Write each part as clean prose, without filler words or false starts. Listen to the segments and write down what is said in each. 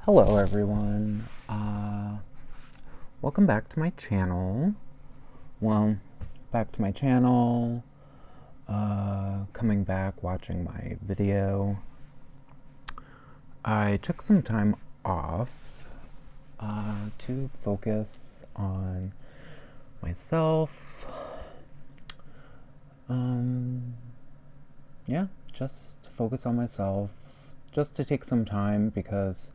Hello everyone, welcome back to my channel. Well, back to my channel, coming back, watching my video. I took some time off to focus on myself. Yeah, just focus on myself, just to take some time because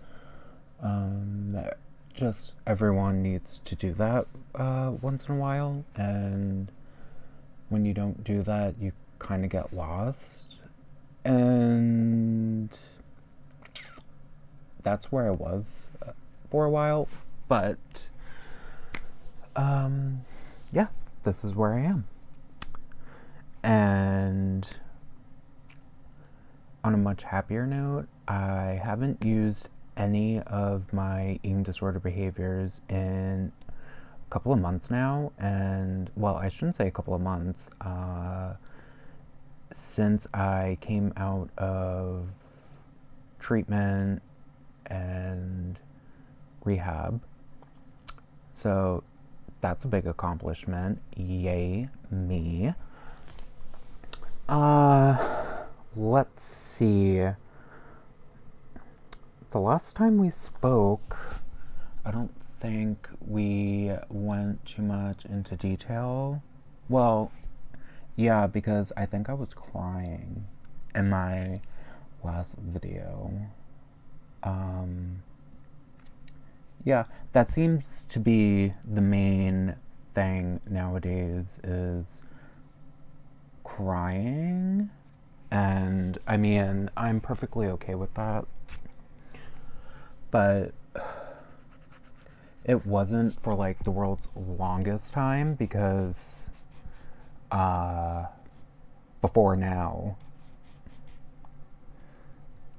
just everyone needs to do that once in a while, and when you don't do that, you kind of get lost. And that's where I was for a while, but yeah, this is where I am. And on a much happier note, I haven't used any of my eating disorder behaviors in a couple of months now. And, well, I shouldn't say a couple of months. Since I came out of treatment and rehab. So that's a big accomplishment. Yay, me. Let's see. The last time we spoke, I don't think we went too much into detail. Well, yeah, because I think I was crying in my last video. Yeah, that seems to be the main thing nowadays, is crying. And I mean, I'm perfectly okay with that. But it wasn't for like the world's longest time, because before now,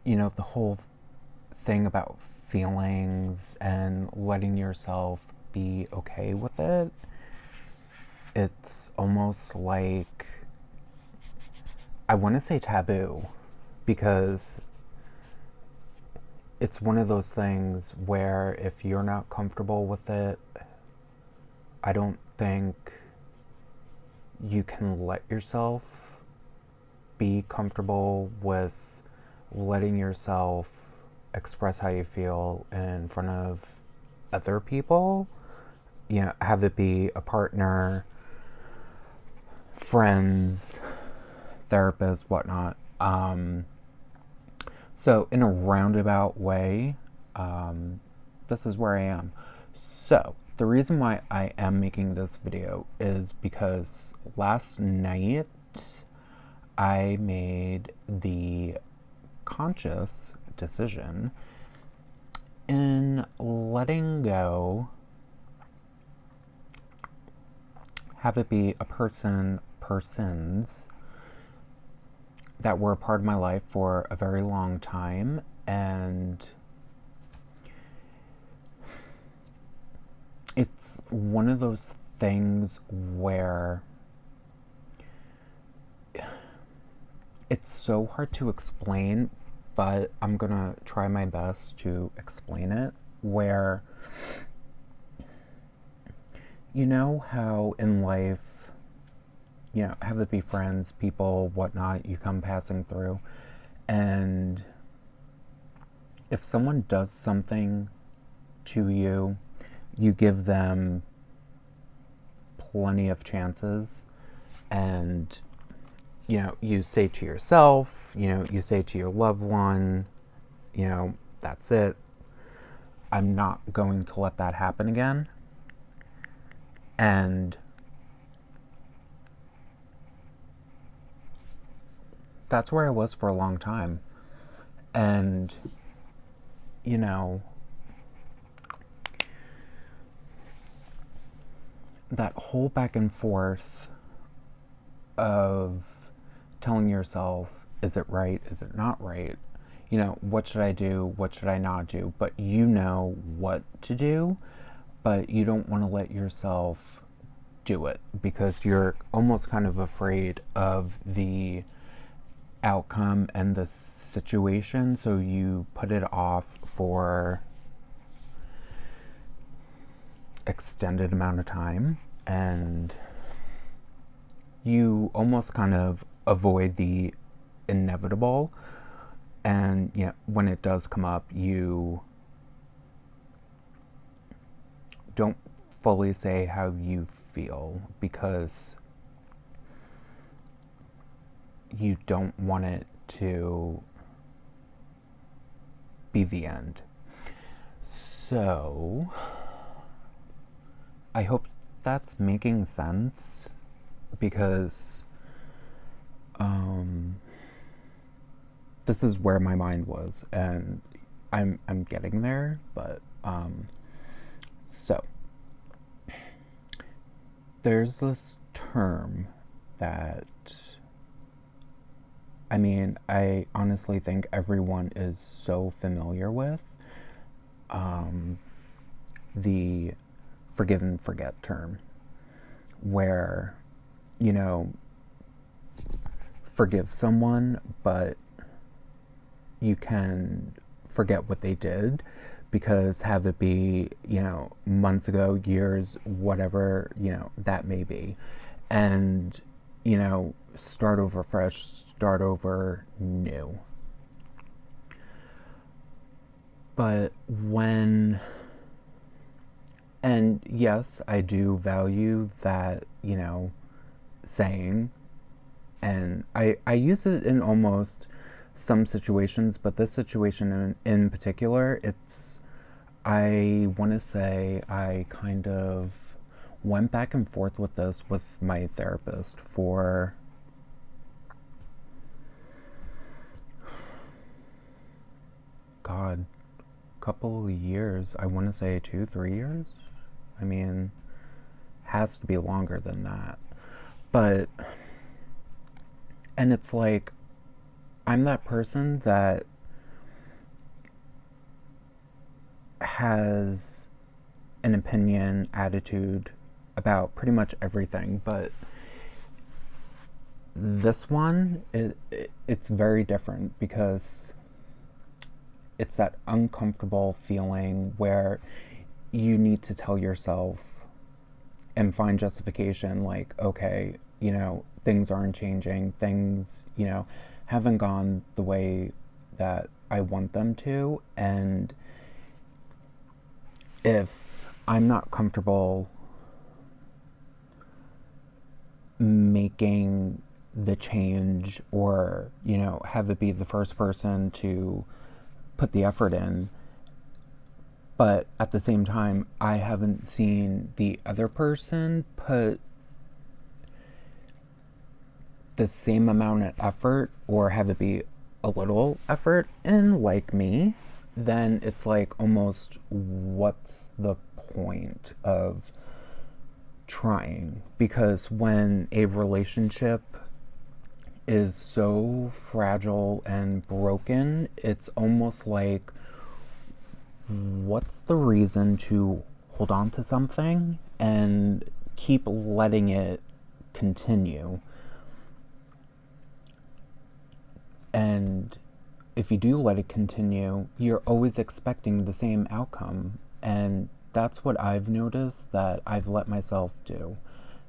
you know, the whole thing about feelings and letting yourself be okay with it, it's almost like, I want to say taboo, because it's one of those things where if you're not comfortable with it, I don't think you can let yourself be comfortable with letting yourself express how you feel in front of other people. You know, have it be a partner, friends, therapist, whatnot. So in a roundabout way, this is where I am. So the reason why I am making this video is because last night I made the conscious decision in letting go, have it be a persons that were a part of my life for a very long time. And it's one of those things where it's so hard to explain, but I'm gonna try my best to explain it. Where, you know how in life, you know, have it be friends, people, whatnot, you come passing through, and if someone does something to you, you give them plenty of chances, and, you know, you say to yourself, you know, you say to your loved one, you know, that's it. I'm not going to let that happen again. And that's where I was for a long time. And, you know, that whole back and forth of telling yourself, is it right? Is it not right? You know, what should I do? What should I not do? But you know what to do, but you don't want to let yourself do it because you're almost kind of afraid of the outcome and the situation, so you put it off for extended amount of time, and you almost kind of avoid the inevitable. And when it does come up, you don't fully say how you feel because you don't want it to be the end. So, I hope that's making sense because this is where my mind was, and I'm getting there, but so there's this term that I honestly think everyone is so familiar with, the forgive and forget term, where, forgive someone, but you can forget what they did because have it be, months ago, years, whatever, that may be. And, start over fresh, start over new. But and yes, I do value that, saying, and I use it in almost some situations, but this situation in particular, I want to say I kind of went back and forth with this with my therapist for God, couple of years. I want to say 2-3 years. Has to be longer than that. But, and it's like, I'm that person that has an opinion, attitude about pretty much everything, but this one, it's very different because it's that uncomfortable feeling where you need to tell yourself and find justification, like, okay, things aren't changing, things, haven't gone the way that I want them to, and if I'm not comfortable making the change or, have it be the first person to put the effort in, but at the same time, I haven't seen the other person put the same amount of effort or have it be a little effort in, like me, then it's like almost what's the point of trying? Because when a relationship is so fragile and broken, it's almost like, what's the reason to hold on to something and keep letting it continue? And if you do let it continue, you're always expecting the same outcome. And that's what I've noticed that I've let myself do.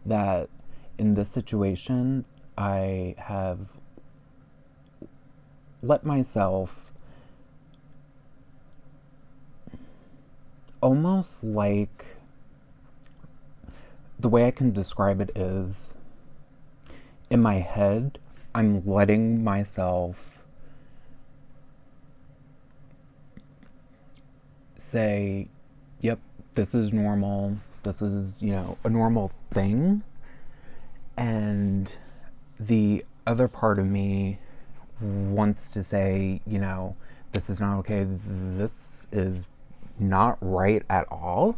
That in this situation, I have let myself almost like, the way I can describe it is, in my head, I'm letting myself say, yep, this is normal, this is, a normal thing. And the other part of me wants to say, this is not okay, this is not right at all.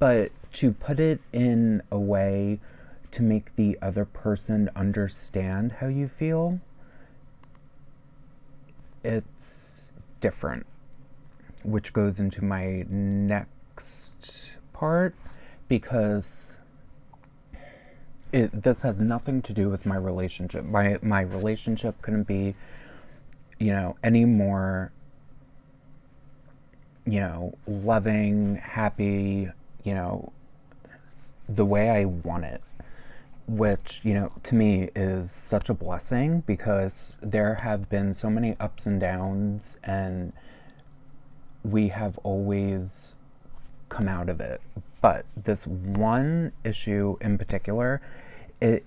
But to put it in a way to make the other person understand how you feel, it's different, which goes into my next part, because this has nothing to do with my relationship. My relationship couldn't be, any more, loving, happy, the way I want it, which, to me is such a blessing because there have been so many ups and downs, and we have always come out of it. But this one issue in particular, it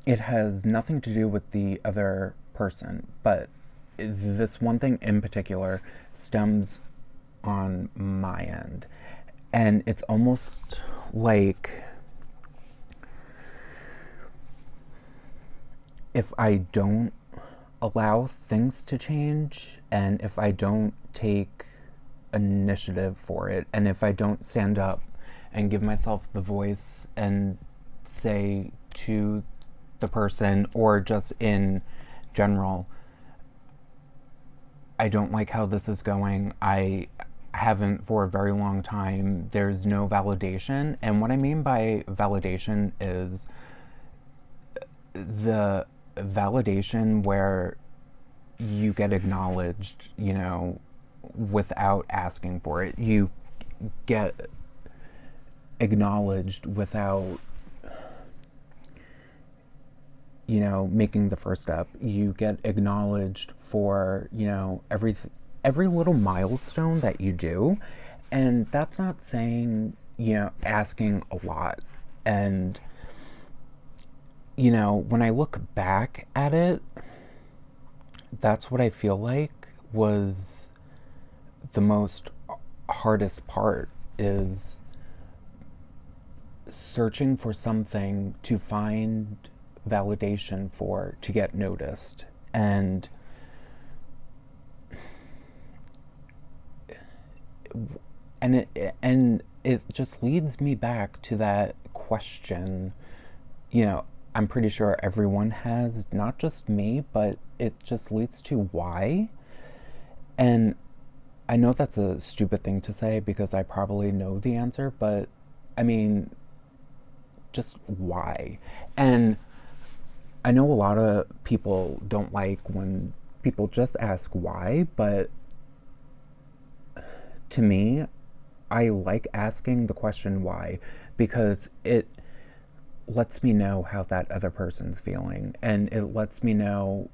has nothing to do with the other person, but this one thing in particular stems on my end. And it's almost like if I don't allow things to change, and if I don't take initiative for it, and if I don't stand up and give myself the voice and say to the person, or just in general, I don't like how this is going. I haven't for a very long time. There's no validation. And what I mean by validation is the validation where you get acknowledged, without asking for it. You get acknowledged without, making the first step. You get acknowledged for, every little milestone that you do. And that's not saying, asking a lot. And, when I look back at it, that's what I feel like was the most hardest part, is searching for something to find validation for, to get noticed. And it just leads me back to that question, I'm pretty sure everyone has, not just me, but it just leads to why. And I know that's a stupid thing to say because I probably know the answer, but I mean, just why? And I know a lot of people don't like when people just ask why, but to me, I like asking the question why, because it lets me know how that other person's feeling, and it lets me know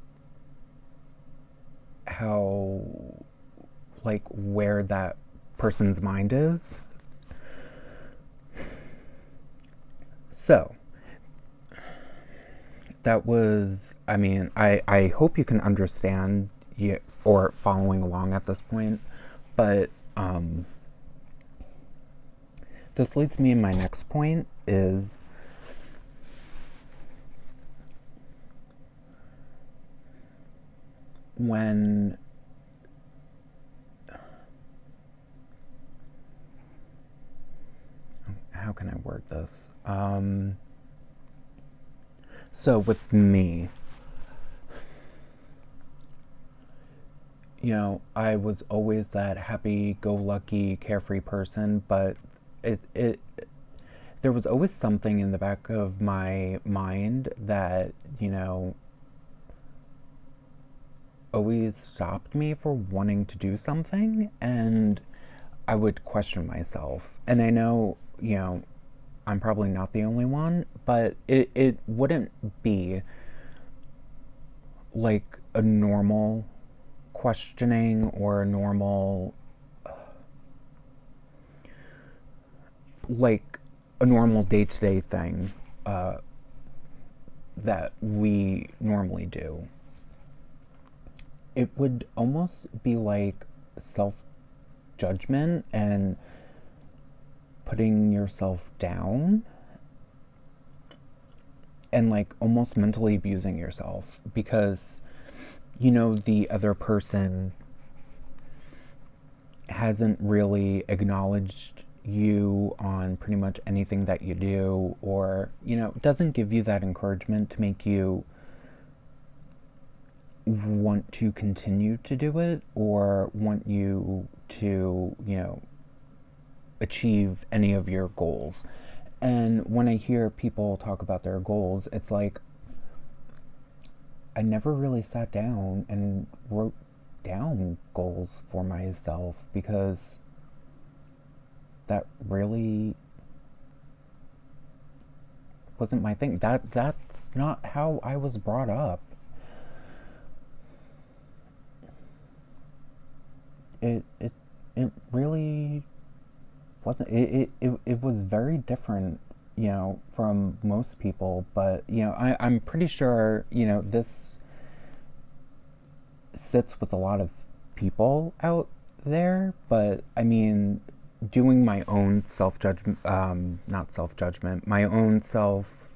how, like, where that person's mind is. So that was, I hope you can understand, or following along at this point, but this leads me in my next point is when how can I word this? So with me, I was always that happy-go-lucky, carefree person, but there was always something in the back of my mind that, always stopped me for wanting to do something, and I would question myself. And I know, I'm probably not the only one, but it wouldn't be like a normal questioning or a normal, like a normal day-to-day thing that we normally do. It would almost be like self-judgment and putting yourself down, and like almost mentally abusing yourself because the other person hasn't really acknowledged you on pretty much anything that you do, or doesn't give you that encouragement to make you want to continue to do it, or want you to achieve any of your goals. And when I hear people talk about their goals, it's like I never really sat down and wrote down goals for myself, because that really wasn't my thing. That's not how I was brought up. It really wasn't. It was very different, from most people. But I'm pretty sure this sits with a lot of people out there. But I mean, doing my own self judgment, not self judgment, my own self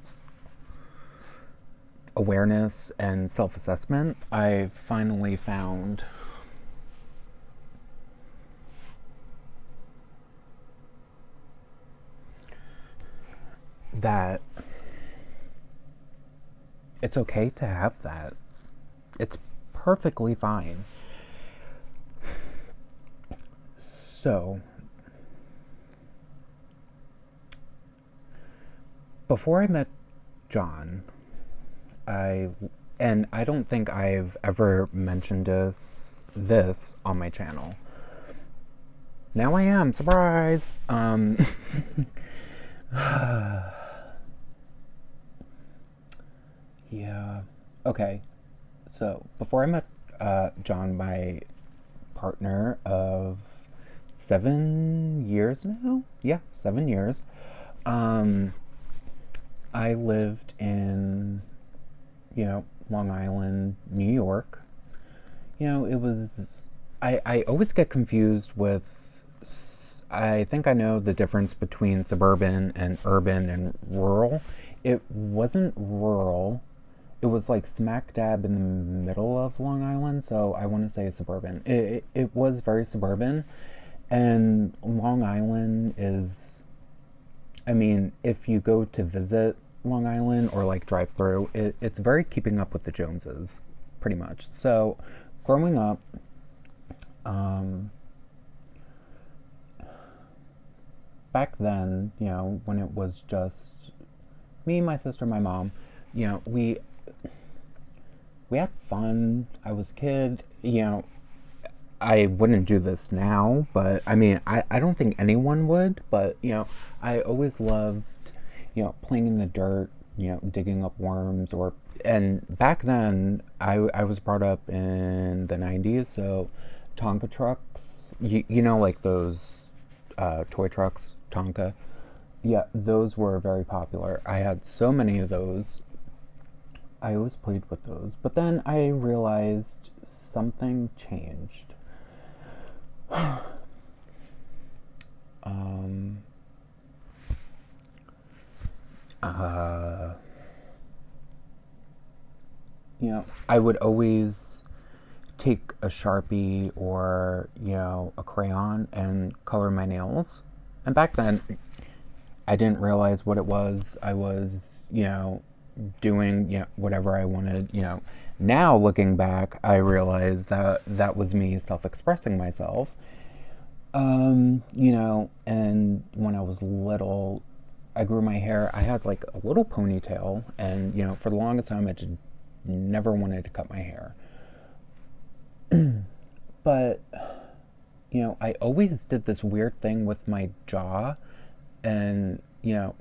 awareness and self assessment, I finally found that it's okay to have that. It's perfectly fine. So, before I met John, I don't think I've ever mentioned this on my channel. Now I am, surprise. Yeah. Okay. So before I met John, my partner of 7 years now. Yeah, 7 years. I lived in, Long Island, New York. It was. I always get confused with. I think I know the difference between suburban and urban and rural. It wasn't rural. It was like smack dab in the middle of Long Island, so I want to say suburban. It was very suburban, and Long Island is. I mean, if you go to visit Long Island or like drive through, it's very keeping up with the Joneses, pretty much. So, growing up, back then, when it was just me, my sister, my mom, we had fun. I was a kid, I wouldn't do this now, but I mean, I don't think anyone would, but I always loved, playing in the dirt, digging up worms, and back then I was brought up in the 90s, so Tonka trucks, like those toy trucks, Tonka. Yeah, those were very popular. I had so many of those. I always played with those. But then I realized something changed. um, uh, I would always take a Sharpie or, a crayon and color my nails. And back then, I didn't realize what it was. I was, doing, whatever I wanted, Now, looking back, I realize that that was me self-expressing myself. And when I was little, I grew my hair. I had like a little ponytail, and for the longest time, I just never wanted to cut my hair. But I always did this weird thing with my jaw, and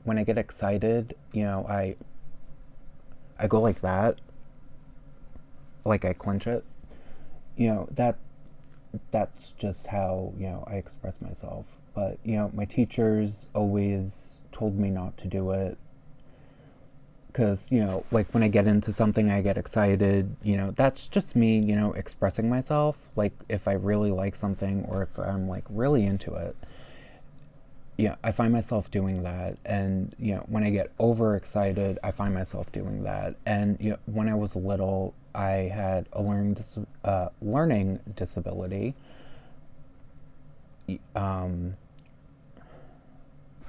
when I get excited, I go like that, like I clench it. That's just how I express myself. But my teachers always told me not to do it, because like when I get into something, I get excited. That's just me, expressing myself. Like if I really like something, or if I'm like really into it, I find myself doing that. And when I get overexcited, I find myself doing that. And when I was little, I had a learning disability.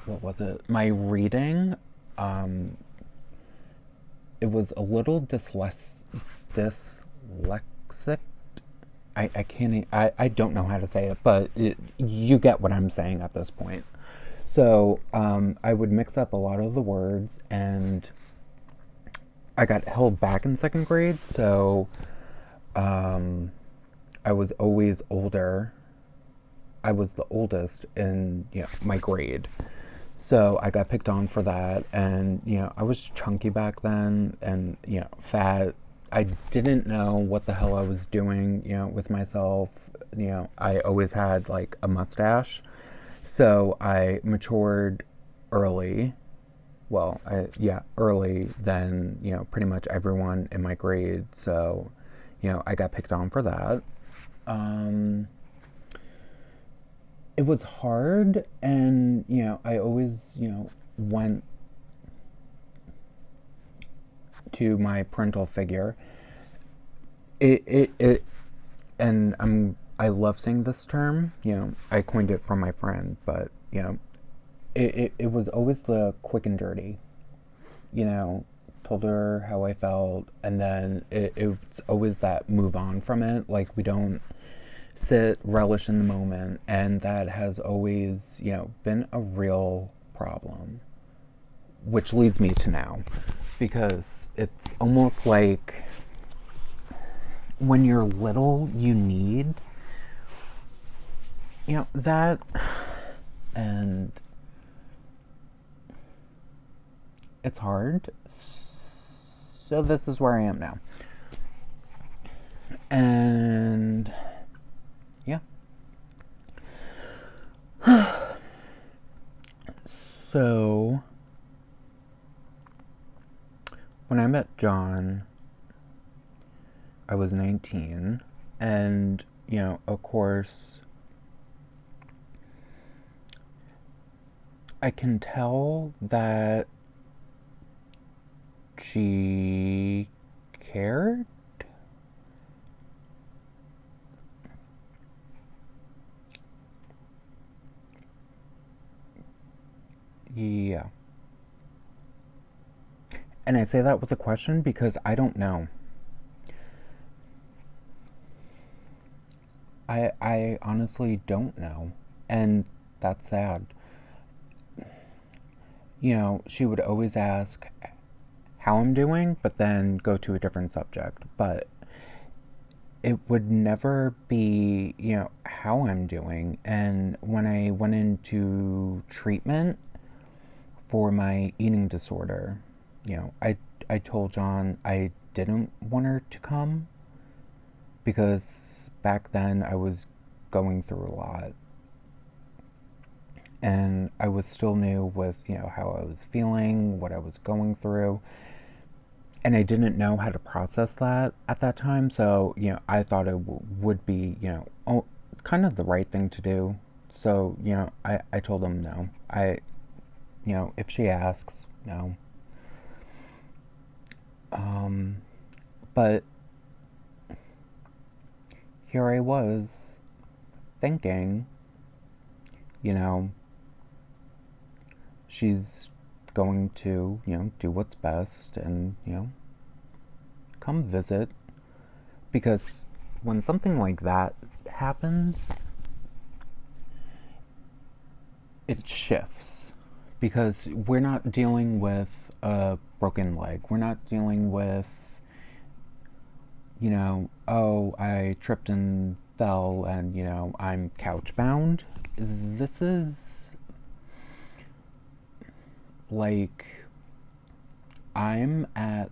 What was it? My reading. It was a little dyslexic. I can't. I don't know how to say it, but you get what I'm saying at this point. So I would mix up a lot of the words, and I got held back in second grade. So I was always older. I was the oldest in, my grade. So I got picked on for that, and I was chunky back then, and fat. I didn't know what the hell I was doing, with myself. I always had like a mustache, so I matured early. Well, early than pretty much everyone in my grade. So, I got picked on for that. Um, it was hard, and I always went to my parental figure. It and I love saying this term. I coined it from my friend, but it was always the quick and dirty. Told her how I felt, and then it's always that move on from it. Like, we don't sit, relish in the moment, and that has always, been a real problem. Which leads me to now, because it's almost like when you're little, you need, that, and it's hard. So this is where I am now. And yeah. So when I met John, I was 19, and of course, I can tell that she cared. Yeah. And I say that with a question because I don't know. I honestly don't know. And that's sad. She would always ask how I'm doing, but then go to a different subject. But it would never be, how I'm doing. And when I went into treatment for my eating disorder, I told John I didn't want her to come because back then I was going through a lot. And I was still new with, how I was feeling, what I was going through. And I didn't know how to process that at that time. So, I thought it would be, kind of the right thing to do. So, I told him no. If she asks, no. But here I was thinking, she's going to, do what's best and, come visit. Because when something like that happens, it shifts. Because we're not dealing with a broken leg. We're not dealing with, oh, I tripped and fell and, I'm couch bound. This is like I'm at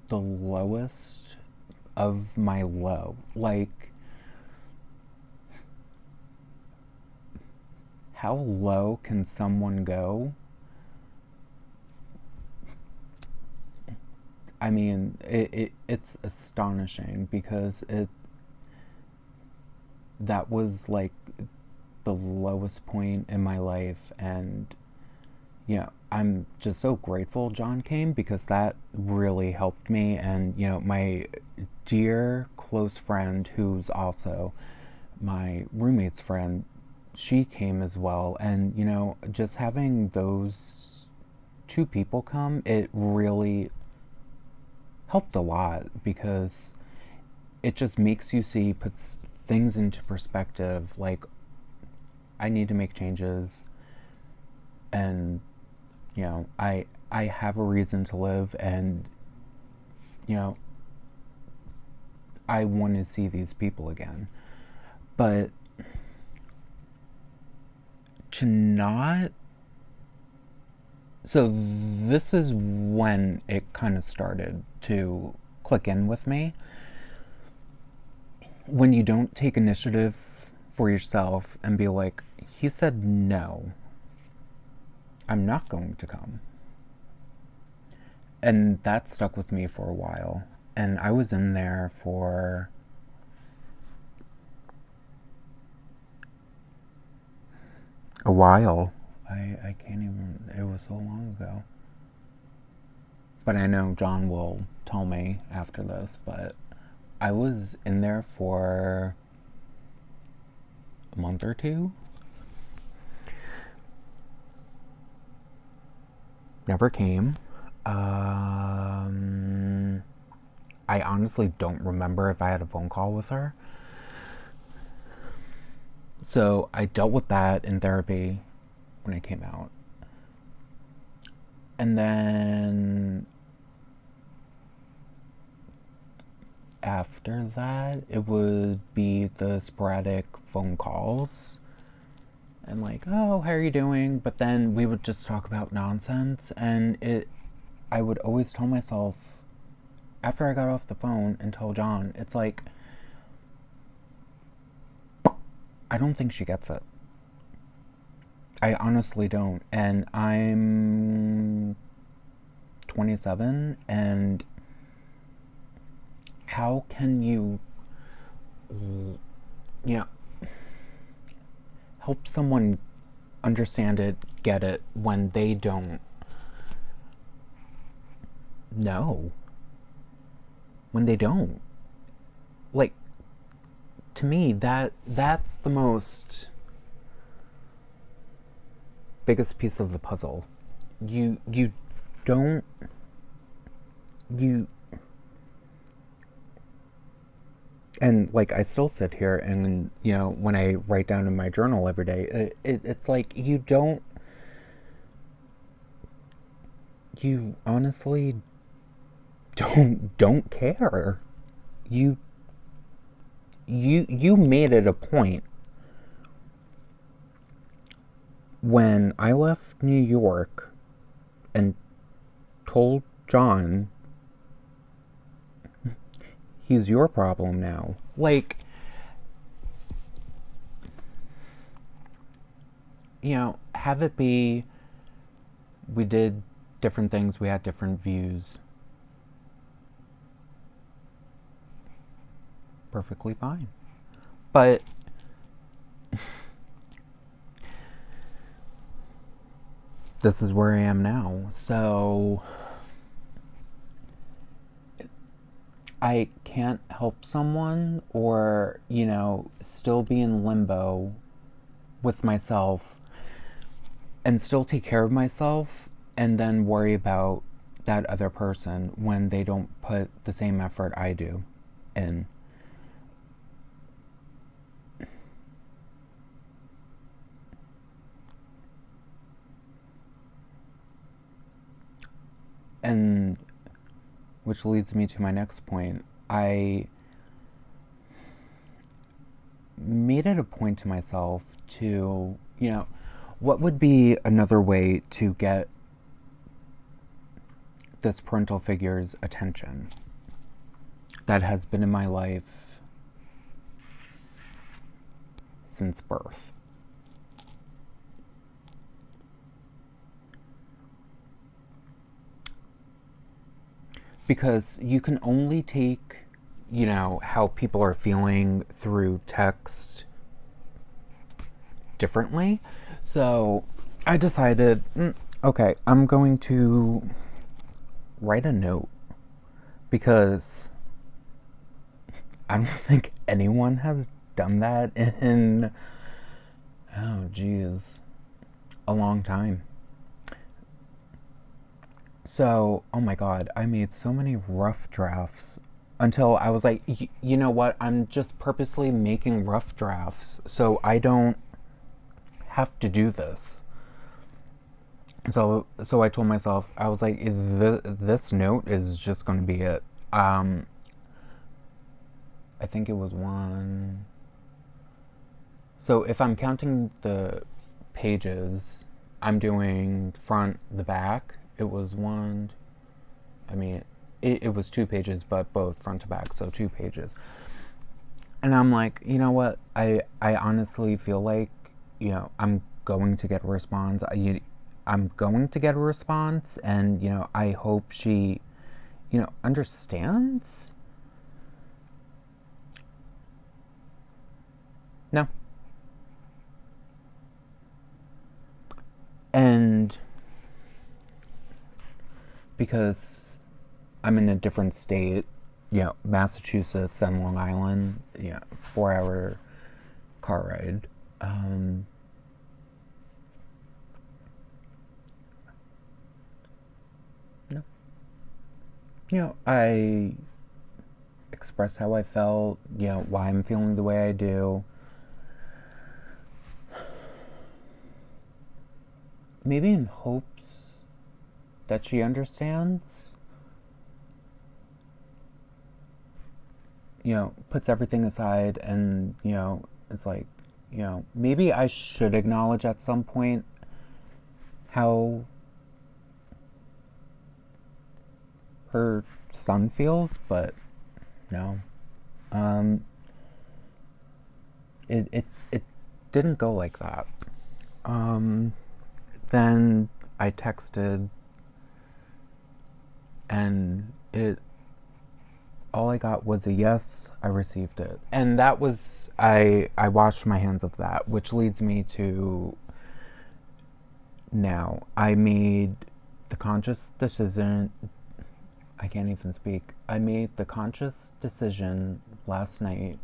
the lowest of my low. Like, how low can someone go? I mean, it's astonishing because that was like the lowest point in my life, and I'm just so grateful John came because that really helped me. And my dear close friend, who's also my roommate's friend, she came as well. And just having those two people come, it really helped a lot because it just makes you see, puts things into perspective. Like, I need to make changes, and I have a reason to live, and I want to see these people again. But to not. So this is when it kind of started to click in with me. When you don't take initiative for yourself and be like, he said no, I'm not going to come. And that stuck with me for a while. And I was in there for a while. I can't even, it was so long ago. But I know John will tell me after this, but I was in there for a month or two. Never came. I honestly don't remember if I had a phone call with her. So I dealt with that in therapy when I came out. And then after that, it would be the sporadic phone calls. And like, oh, how are you doing? But then we would just talk about nonsense. And I would always tell myself, after I got off the phone and tell John, it's like, I don't think she gets it. I honestly don't. And I'm 27, and how can you help someone understand it, get it, when they don't know? When they don't. Like, to me, that's the most biggest piece of the puzzle. You don't, and like, I still sit here and, when I write down in my journal every day, it's like, you honestly don't care. You made it a point when I left New York and told John, he's your problem now. Like, have it be, we did different things, we had different views. Perfectly fine. But this is where I am now. So I can't help someone or, still be in limbo with myself and still take care of myself and then worry about that other person when they don't put the same effort I do in. And which leads me to my next point. I made it a point to myself to, what would be another way to get this parental figure's attention that has been in my life since birth? Because you can only take, how people are feeling through text differently. So I decided, okay, I'm going to write a note, because I don't think anyone has done that in, a long time. So, oh my God, I made so many rough drafts until I was like, you know what? I'm just purposely making rough drafts so I don't have to do this. So I told myself, I was like, this note is just going to be it. I think it was one. So if I'm counting the pages. I'm doing front, the back. It was it was 2 pages, but both front to back, so 2 pages. And I'm like, you know what? I honestly feel like, I'm going to get a response. I'm going to get a response, and, I hope she, understands. No. And because I'm in a different state, Massachusetts and Long Island, 4-hour car ride. No. I express how I felt, why I'm feeling the way I do. Maybe in hopes that she understands. Puts everything aside and, it's like, maybe I should acknowledge at some point how her son feels, but no. It didn't go like that. Then I texted, and all I got was a yes. I received it, and that was I washed my hands of that, which leads me to now. I made the conscious decision. I can't even speak. I made the conscious decision last night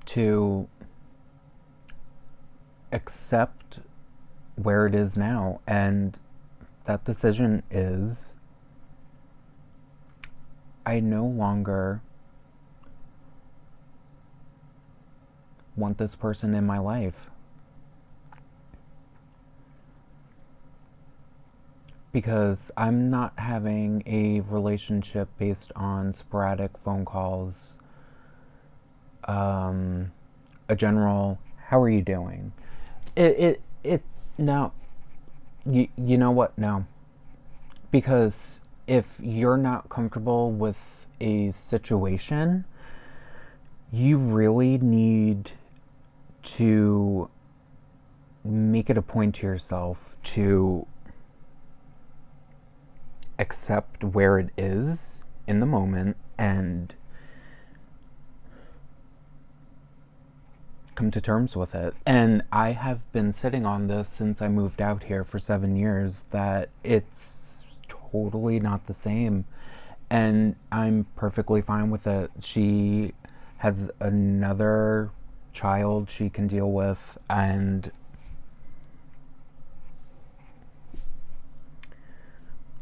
to accept where it is now, and that decision is I no longer want this person in my life. Because I'm not having a relationship based on sporadic phone calls, a general, how are you doing? No. You know what? No. Because if you're not comfortable with a situation, you really need to make it a point to yourself to accept where it is in the moment and come to terms with it. And I have been sitting on this since I moved out here for 7 years, that it's totally not the same. And I'm perfectly fine with it. She has another child she can deal with, and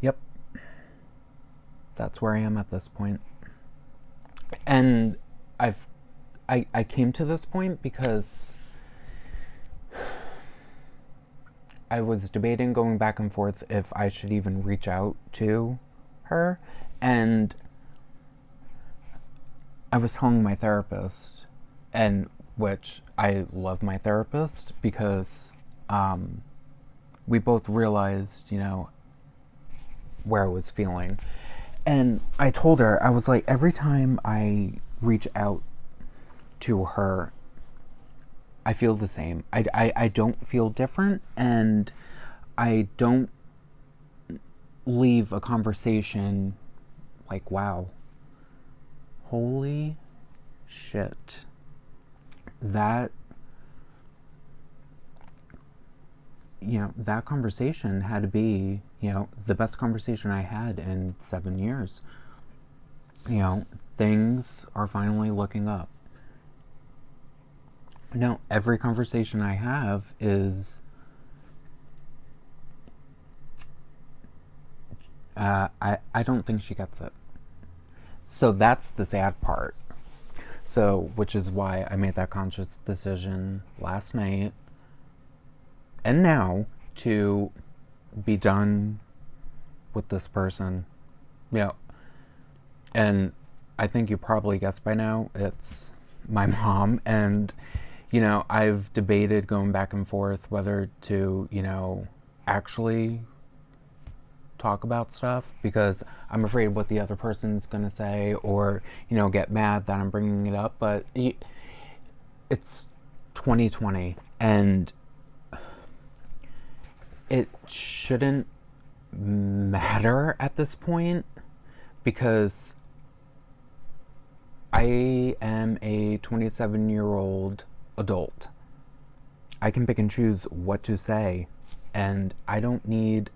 yep, that's where I am at this point. And I came to this point because I was debating going back and forth if I should even reach out to her. And I was telling my therapist, and which I love my therapist, because we both realized, where I was feeling. And I told her, I was like, every time I reach out to her, I feel the same. I don't feel different, and I don't leave a conversation like, wow, holy shit. That that conversation had to be, the best conversation I had in 7 years. Things are finally looking up. No, every conversation I have is I don't think she gets it. So that's the sad part. So, which is why I made that conscious decision last night and now to be done with this person. And I think you probably guessed by now, it's my mom. And you know, I've debated going back and forth whether to, you know, actually talk about stuff because I'm afraid what the other person's gonna say or, you know, get mad that I'm bringing it up. But it's 2020 and it shouldn't matter at this point because I am a 27-year-old adult. I can pick and choose what to say, and I don't need,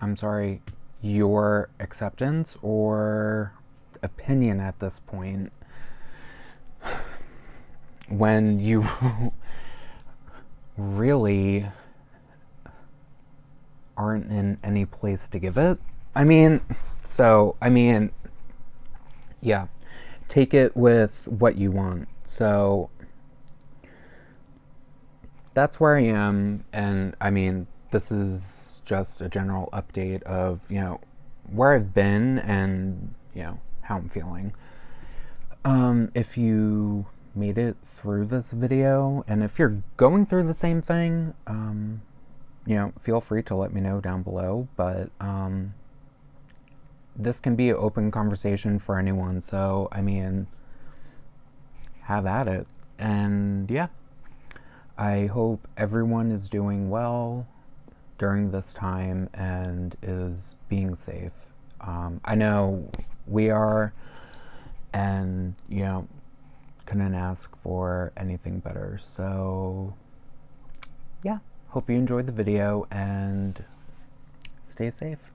I'm sorry, your acceptance or opinion at this point when you really aren't in any place to give it. I mean, yeah, take it with what you want. So that's where I am, and I mean, this is just a general update of, you know, where I've been and, you know, how I'm feeling. If you made it through this video, and if you're going through the same thing, you know, feel free to let me know down below, but this can be an open conversation for anyone, so, I mean, have at it. And yeah, I hope everyone is doing well during this time and is being safe. I know we are, and, you know, couldn't ask for anything better. So yeah, hope you enjoyed the video and stay safe.